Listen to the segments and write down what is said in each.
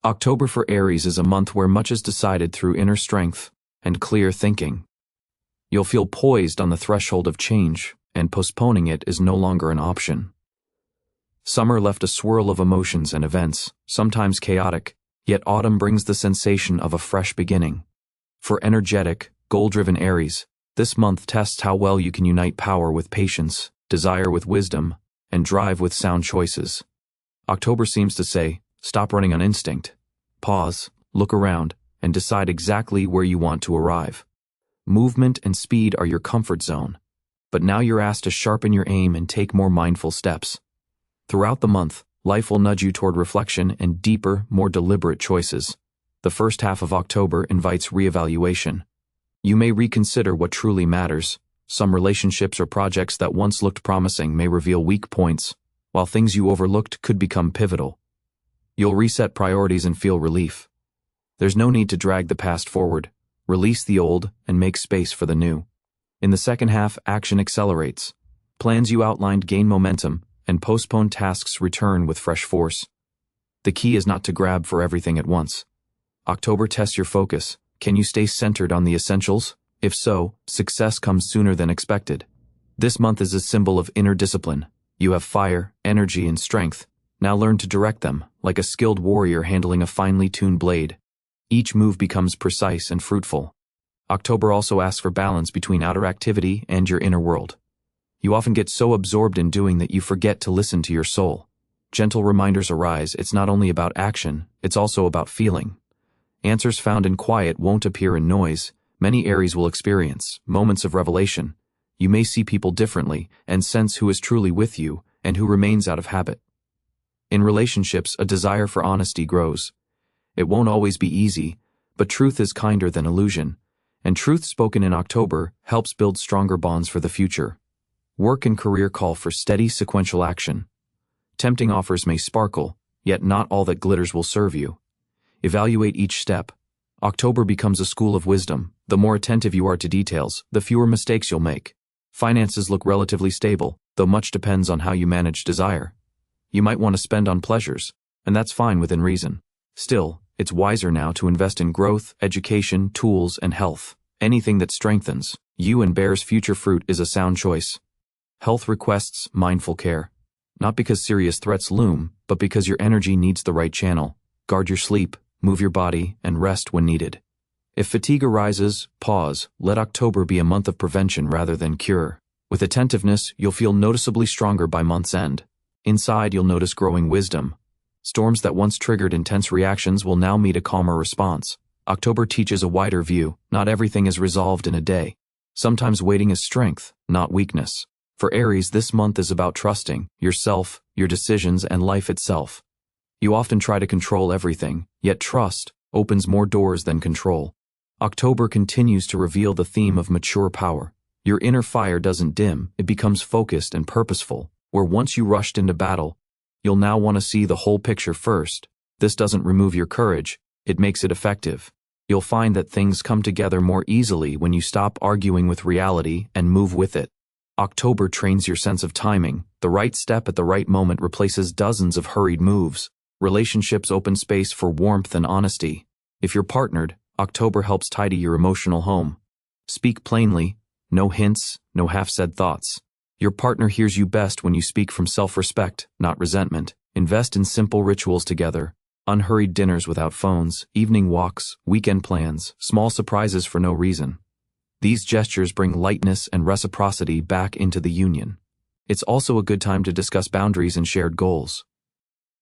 October for Aries is a month where much is decided through inner strength and clear thinking. You'll feel poised on the threshold of change, and postponing it is no longer an option. Summer left a swirl of emotions and events, sometimes chaotic, yet autumn brings the sensation of a fresh beginning. For energetic, goal-driven Aries, this month tests how well you can unite power with patience, desire with wisdom, and drive with sound choices. October seems to say, stop running on instinct. Pause, look around, and decide exactly where you want to arrive. Movement and speed are your comfort zone, but now you're asked to sharpen your aim and take more mindful steps. Throughout the month, life will nudge you toward reflection and deeper, more deliberate choices. The first half of October invites reevaluation. You may reconsider what truly matters. Some relationships or projects that once looked promising may reveal weak points, while things you overlooked could become pivotal. You'll reset priorities and feel relief. There's no need to drag the past forward. Release the old and make space for the new. In the second half, action accelerates. Plans you outlined gain momentum, and postponed tasks return with fresh force. The key is not to grab for everything at once. October tests your focus. Can you stay centered on the essentials? If so, success comes sooner than expected. This month is a symbol of inner discipline. You have fire, energy, and strength. Now learn to direct them, like a skilled warrior handling a finely tuned blade. Each move becomes precise and fruitful. October also asks for balance between outer activity and your inner world. You often get so absorbed in doing that you forget to listen to your soul. Gentle reminders arise. It's not only about action, it's also about feeling. Answers found in quiet won't appear in noise. Many Aries will experience moments of revelation. You may see people differently and sense who is truly with you and who remains out of habit. In relationships, a desire for honesty grows. It won't always be easy, but truth is kinder than illusion, and truth spoken in October helps build stronger bonds for the future. Work and career call for steady, sequential action. Tempting offers may sparkle, yet not all that glitters will serve you. Evaluate each step. October becomes a school of wisdom. The more attentive you are to details, the fewer mistakes you'll make. Finances look relatively stable, though much depends on how you manage desire. You might want to spend on pleasures, and that's fine within reason. Still, it's wiser now to invest in growth, education, tools, and health. Anything that strengthens you and bears future fruit is a sound choice. Health requests mindful care. Not because serious threats loom, but because your energy needs the right channel. Guard your sleep, move your body, and rest when needed. If fatigue arises, pause. Let October be a month of prevention rather than cure. With attentiveness, you'll feel noticeably stronger by month's end. Inside, you'll notice growing wisdom. Storms that once triggered intense reactions will now meet a calmer response. October teaches a wider view. Not everything is resolved in a day. Sometimes waiting is strength, not weakness. For Aries, this month is about trusting yourself, your decisions, and life itself. You often try to control everything, yet trust opens more doors than control. October continues to reveal the theme of mature power. Your inner fire doesn't dim, it becomes focused and purposeful. Where once you rushed into battle, you'll now want to see the whole picture first. This doesn't remove your courage, it makes it effective. You'll find that things come together more easily when you stop arguing with reality and move with it. October trains your sense of timing. The right step at the right moment replaces dozens of hurried moves. Relationships open space for warmth and honesty. If you're partnered, October helps tidy your emotional home. Speak plainly, no hints, no half-said thoughts. Your partner hears you best when you speak from self-respect, not resentment. Invest in simple rituals together. Unhurried dinners without phones, evening walks, weekend plans, small surprises for no reason. These gestures bring lightness and reciprocity back into the union. It's also a good time to discuss boundaries and shared goals.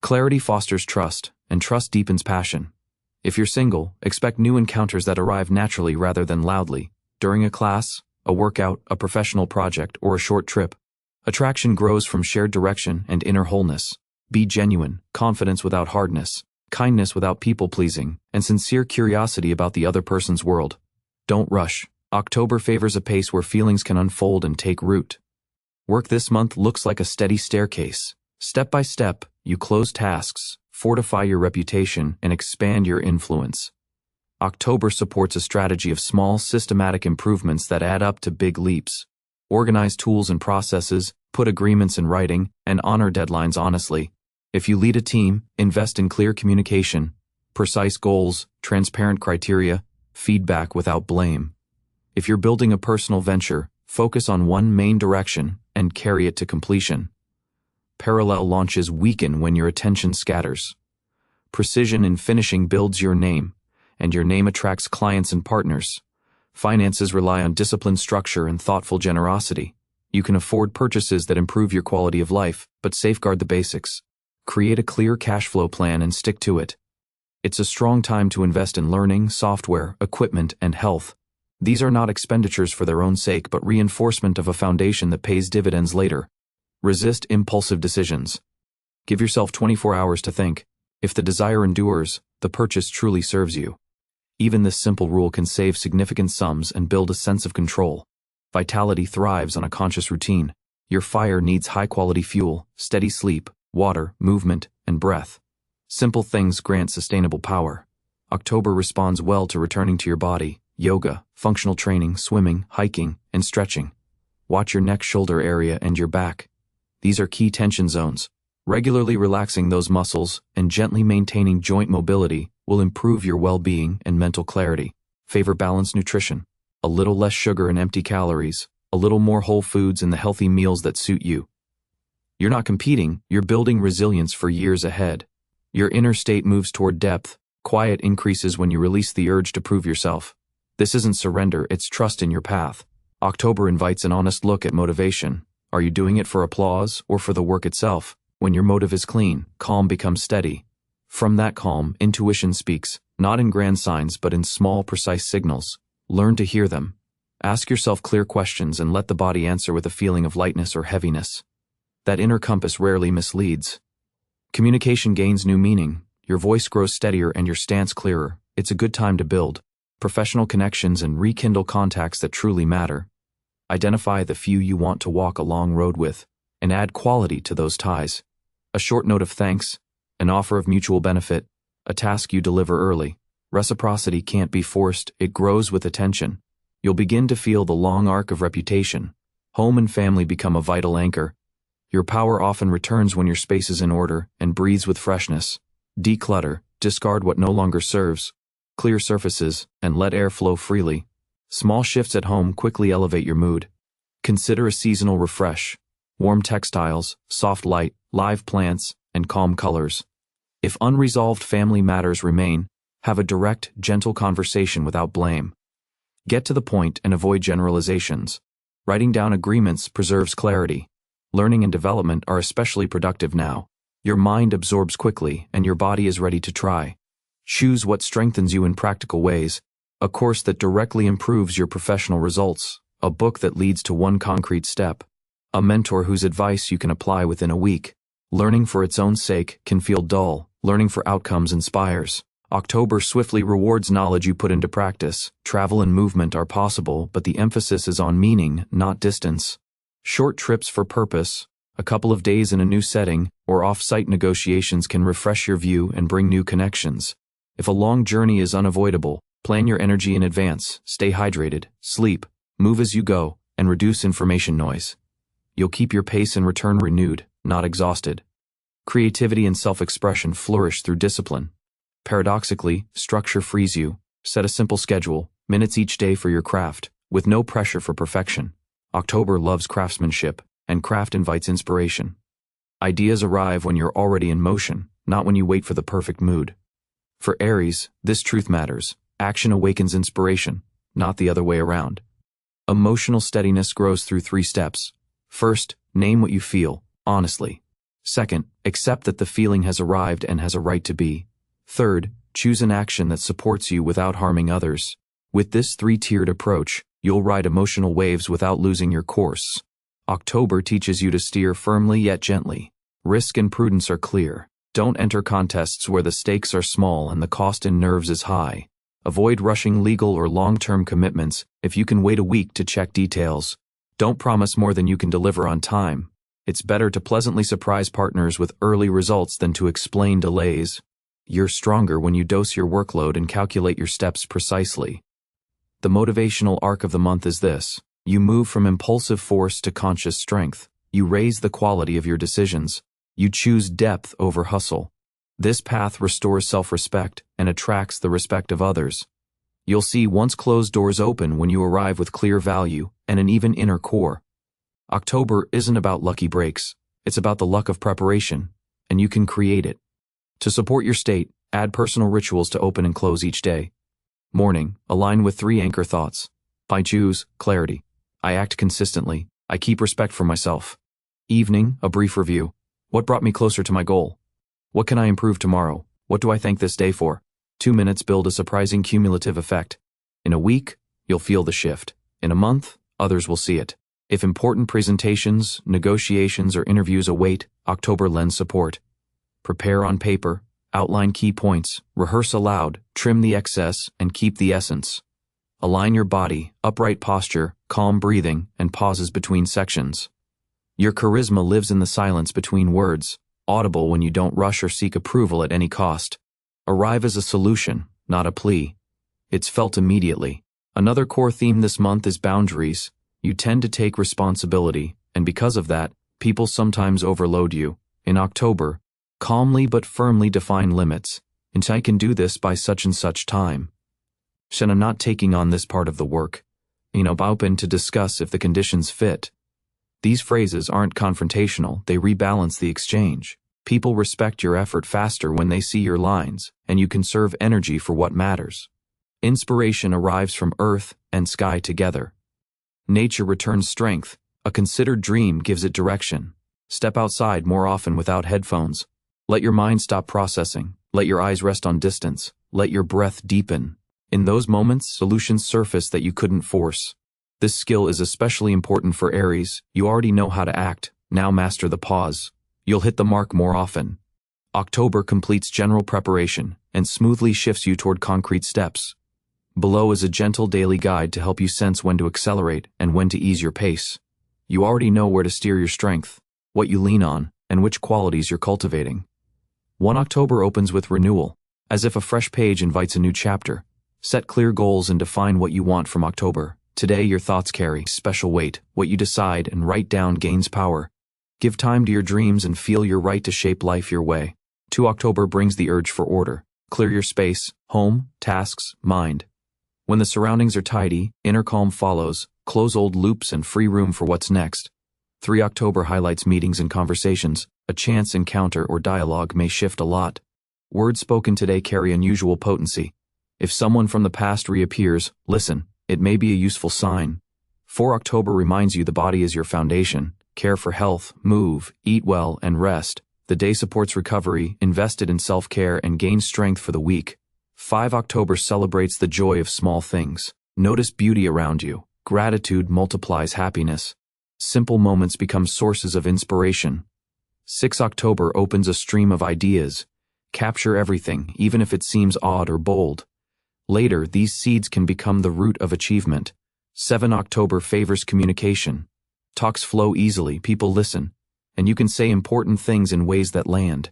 Clarity fosters trust, and trust deepens passion. If you're single, expect new encounters that arrive naturally rather than loudly. During a class, a workout, a professional project, or a short trip, attraction grows from shared direction and inner wholeness. Be genuine, confidence without hardness, kindness without people-pleasing, and sincere curiosity about the other person's world. Don't rush. October favors a pace where feelings can unfold and take root. Work this month looks like a steady staircase. Step by step, you close tasks, fortify your reputation, and expand your influence. October supports a strategy of small, systematic improvements that add up to big leaps. Organize tools and processes, put agreements in writing, and honor deadlines honestly. If you lead a team, invest in clear communication. Precise goals, transparent criteria, feedback without blame. If you're building a personal venture, focus on one main direction and carry it to completion. Parallel launches weaken when your attention scatters. Precision in finishing builds your name, and your name attracts clients and partners. Finances rely on disciplined structure and thoughtful generosity. You can afford purchases that improve your quality of life, but safeguard the basics. Create a clear cash flow plan and stick to it. It's a strong time to invest in learning, software, equipment, and health. These are not expenditures for their own sake, but reinforcement of a foundation that pays dividends later. Resist impulsive decisions. Give yourself 24 hours to think. If the desire endures, the purchase truly serves you. Even this simple rule can save significant sums and build a sense of control. Vitality thrives on a conscious routine. Your fire needs high-quality fuel, steady sleep, water, movement, and breath. Simple things grant sustainable power. October responds well to returning to your body, yoga, functional training, swimming, hiking, and stretching. Watch your neck, shoulder area, and your back. These are key tension zones. Regularly relaxing those muscles and gently maintaining joint mobility will improve your well-being and mental clarity. Favor balanced nutrition. A little less sugar and empty calories, a little more whole foods and the healthy meals that suit you. You're not competing, you're building resilience for years ahead. Your inner state moves toward depth. Quiet increases when you release the urge to prove yourself. This isn't surrender, it's trust in your path. October invites an honest look at motivation. Are you doing it for applause or for the work itself? When your motive is clean, calm becomes steady. From that calm, intuition speaks, not in grand signs but in small, precise signals. Learn to hear them. Ask yourself clear questions and let the body answer with a feeling of lightness or heaviness. That inner compass rarely misleads. Communication gains new meaning. Your voice grows steadier and your stance clearer. It's a good time to build professional connections and rekindle contacts that truly matter. Identify the few you want to walk a long road with, and add quality to those ties. A short note of thanks, an offer of mutual benefit, a task you deliver early. Reciprocity can't be forced, it grows with attention. You'll begin to feel the long arc of reputation. Home and family become a vital anchor. Your power often returns when your space is in order and breathes with freshness. Declutter, discard what no longer serves. Clear surfaces, and let air flow freely. Small shifts at home quickly elevate your mood. Consider a seasonal refresh. Warm textiles, soft light, live plants, and calm colors. If unresolved family matters remain, have a direct, gentle conversation without blame. Get to the point and avoid generalizations. Writing down agreements preserves clarity. Learning and development are especially productive now. Your mind absorbs quickly and your body is ready to try. Choose what strengthens you in practical ways. A course that directly improves your professional results. A book that leads to one concrete step. A mentor whose advice you can apply within a week. Learning for its own sake can feel dull. Learning for outcomes inspires. October swiftly rewards knowledge you put into practice. Travel and movement are possible, but the emphasis is on meaning, not distance. Short trips for purpose, a couple of days in a new setting, or off-site negotiations can refresh your view and bring new connections. If a long journey is unavoidable, plan your energy in advance, stay hydrated, sleep, move as you go, and reduce information noise. You'll keep your pace and return renewed, not exhausted. Creativity and self-expression flourish through discipline. Paradoxically, structure frees you. Set a simple schedule, minutes each day for your craft, with no pressure for perfection. October loves craftsmanship, and craft invites inspiration. Ideas arrive when you're already in motion, not when you wait for the perfect mood. For Aries, this truth matters. Action awakens inspiration, not the other way around. Emotional steadiness grows through 3 steps. First, name what you feel, honestly. Second, accept that the feeling has arrived and has a right to be. Third, choose an action that supports you without harming others. With this 3-tiered approach, you'll ride emotional waves without losing your course. October teaches you to steer firmly yet gently. Risk and prudence are clear. Don't enter contests where the stakes are small and the cost in nerves is high. Avoid rushing legal or long-term commitments if you can wait a week to check details. Don't promise more than you can deliver on time. It's better to pleasantly surprise partners with early results than to explain delays. You're stronger when you dose your workload and calculate your steps precisely. The motivational arc of the month is this. You move from impulsive force to conscious strength. You raise the quality of your decisions. You choose depth over hustle. This path restores self-respect and attracts the respect of others. You'll see once closed doors open when you arrive with clear value and an even inner core. October isn't about lucky breaks, it's about the luck of preparation, and you can create it. To support your state, add personal rituals to open and close each day. Morning, align with 3 anchor thoughts. I choose clarity. I act consistently. I keep respect for myself. Evening, a brief review. What brought me closer to my goal? What can I improve tomorrow? What do I thank this day for? 2 minutes build a surprising cumulative effect. In a week, you'll feel the shift. In a month, others will see it. If important presentations, negotiations, or interviews await, October lends support. Prepare on paper, outline key points, rehearse aloud, trim the excess, and keep the essence. Align your body, upright posture, calm breathing, and pauses between sections. Your charisma lives in the silence between words, audible when you don't rush or seek approval at any cost. Arrive as a solution, not a plea. It's felt immediately. Another core theme this month is boundaries. You tend to take responsibility, and because of that, people sometimes overload you. In October, calmly but firmly define limits. And I can do this by such and such time. I'm not taking on this part of the work. Open to discuss if the conditions fit. These phrases aren't confrontational, they rebalance the exchange. People respect your effort faster when they see your lines, and you conserve energy for what matters. Inspiration arrives from earth and sky together. Nature returns strength. A considered dream gives it direction. Step outside more often without headphones. Let your mind stop processing. Let your eyes rest on distance. Let your breath deepen. In those moments, solutions surface that you couldn't force. This skill is especially important for Aries. You already know how to act. Now master the pause. You'll hit the mark more often. October completes general preparation and smoothly shifts you toward concrete steps. Below is a gentle daily guide to help you sense when to accelerate and when to ease your pace. You already know where to steer your strength, what you lean on, and which qualities you're cultivating. 1 October opens with renewal, as if a fresh page invites a new chapter. Set clear goals and define what you want from October. Today your thoughts carry special weight. What you decide and write down gains power. Give time to your dreams and feel your right to shape life your way. 2 October brings the urge for order. Clear your space, home, tasks, mind. When the surroundings are tidy, inner calm follows. Close old loops and free room for what's next. 3 October highlights meetings and conversations. A chance encounter or dialogue may shift a lot. Words spoken today carry unusual potency. If someone from the past reappears, listen. It may be a useful sign. 4 October reminds you the body is your foundation. Care for health, move, eat well, and rest. The day supports recovery, invested in self-care, and gains strength for the week. 5 October celebrates the joy of small things. Notice beauty around you. Gratitude multiplies happiness. Simple moments become sources of inspiration. 6 October opens a stream of ideas. Capture everything, even if it seems odd or bold. Later, these seeds can become the root of achievement. 7 October favors communication. Talks flow easily, people listen, and you can say important things in ways that land.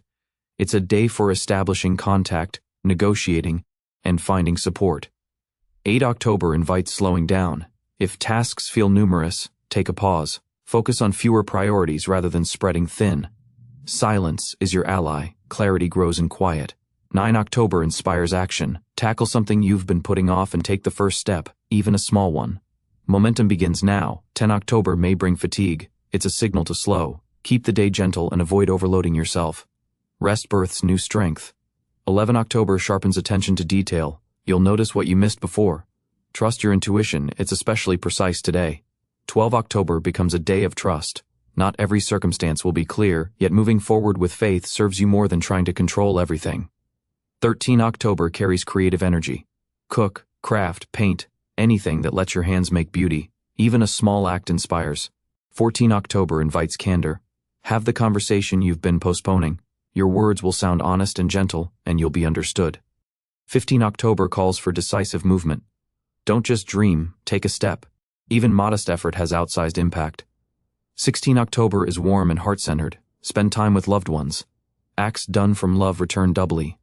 It's a day for establishing contact, negotiating, and finding support. 8 October invites slowing down. If tasks feel numerous, take a pause. Focus on fewer priorities rather than spreading thin. Silence is your ally. Clarity grows in quiet. 9 October inspires action. Tackle something you've been putting off and take the first step, even a small one. Momentum begins now. 10 October may bring fatigue. It's a signal to slow. Keep the day gentle and avoid overloading yourself. Rest births new strength. 11 October sharpens attention to detail. You'll notice what you missed before. Trust your intuition, it's especially precise today. 12 October becomes a day of trust. Not every circumstance will be clear, yet moving forward with faith serves you more than trying to control everything. 13 October carries creative energy. Cook, craft, paint, anything that lets your hands make beauty. Even a small act inspires. 14 October invites candor. Have the conversation you've been postponing. Your words will sound honest and gentle, and you'll be understood. 15 October calls for decisive movement. Don't just dream, take a step. Even modest effort has outsized impact. 16 October is warm and heart-centered. Spend time with loved ones. Acts done from love return doubly.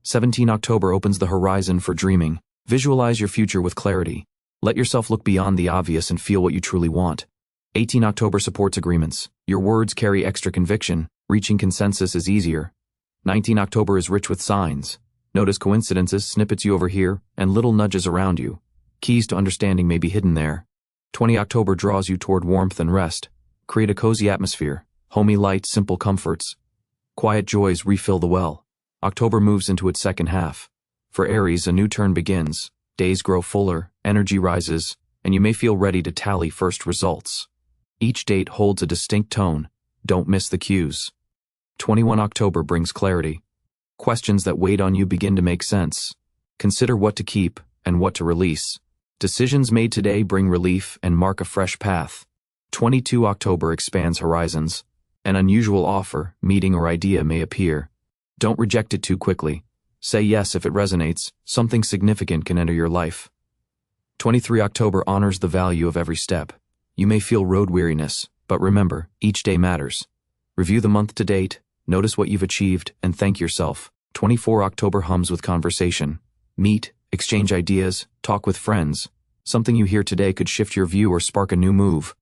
17 October opens the horizon for dreaming. Visualize your future with clarity. Let yourself look beyond the obvious and feel what you truly want. 18 October supports agreements. Your words carry extra conviction. Reaching consensus is easier. 19 October is rich with signs. Notice coincidences, snippets you overhear, and little nudges around you. Keys to understanding may be hidden there. 20 October draws you toward warmth and rest. Create a cozy atmosphere. Homey light, simple comforts. Quiet joys refill the well. October moves into its second half. For Aries, a new turn begins. Days grow fuller, energy rises, and you may feel ready to tally first results. Each date holds a distinct tone. Don't miss the cues. 21 October brings clarity. Questions that weighed on you begin to make sense. Consider what to keep and what to release. Decisions made today bring relief and mark a fresh path. 22 October expands horizons. An unusual offer, meeting, or idea may appear. Don't reject it too quickly. Say yes if it resonates. Something significant can enter your life. 23 October honors the value of every step. You may feel road weariness, but remember, each day matters. Review the month to date, notice what you've achieved, and thank yourself. 24 October hums with conversation. Meet, exchange ideas, talk with friends. Something you hear today could shift your view or spark a new move.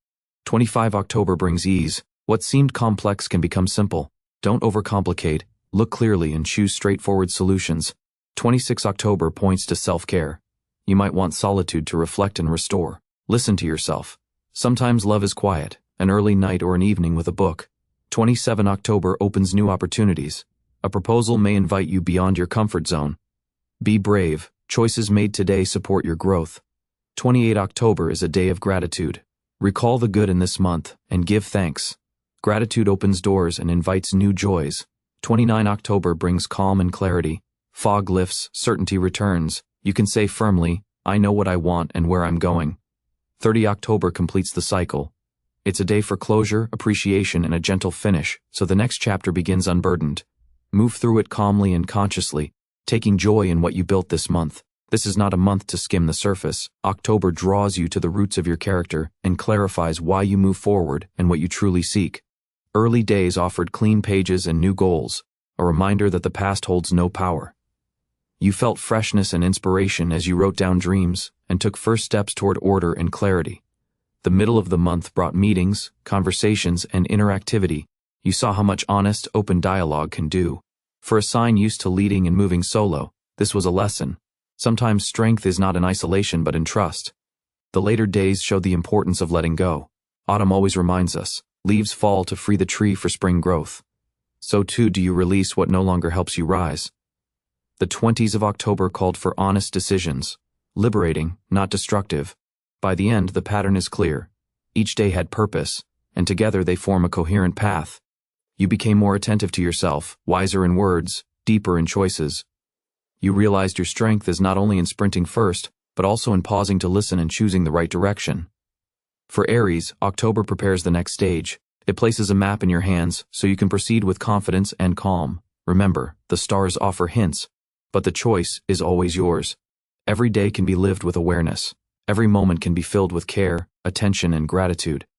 25 October brings ease. What seemed complex can become simple. Don't overcomplicate, look clearly, and choose straightforward solutions. 26 October points to self-care. You might want solitude to reflect and restore. Listen to yourself. Sometimes love is quiet, an early night or an evening with a book. 27 October opens new opportunities. A proposal may invite you beyond your comfort zone. Be brave. Choices made today support your growth. 28 October is a day of gratitude. Recall the good in this month and give thanks. Gratitude opens doors and invites new joys. 29 October brings calm and clarity. Fog lifts, certainty returns. You can say firmly, I know what I want and where I'm going. 30 October completes the cycle. It's a day for closure, appreciation, and a gentle finish, so the next chapter begins unburdened. Move through it calmly and consciously, taking joy in what you built this month. This is not a month to skim the surface. October draws you to the roots of your character and clarifies why you move forward and what you truly seek. Early days offered clean pages and new goals, a reminder that the past holds no power. You felt freshness and inspiration as you wrote down dreams and took first steps toward order and clarity. The middle of the month brought meetings, conversations, and interactivity. You saw how much honest, open dialogue can do. For a sign used to leading and moving solo, this was a lesson. Sometimes strength is not in isolation but in trust. The later days showed the importance of letting go. Autumn always reminds us, leaves fall to free the tree for spring growth. So too do you release what no longer helps you rise. The 20s of October called for honest decisions, liberating, not destructive. By the end, the pattern is clear. Each day had purpose, and together they form a coherent path. You became more attentive to yourself, wiser in words, deeper in choices. You realized your strength is not only in sprinting first, but also in pausing to listen and choosing the right direction. For Aries, October prepares the next stage. It places a map in your hands so you can proceed with confidence and calm. Remember, the stars offer hints, but the choice is always yours. Every day can be lived with awareness. Every moment can be filled with care, attention, and gratitude.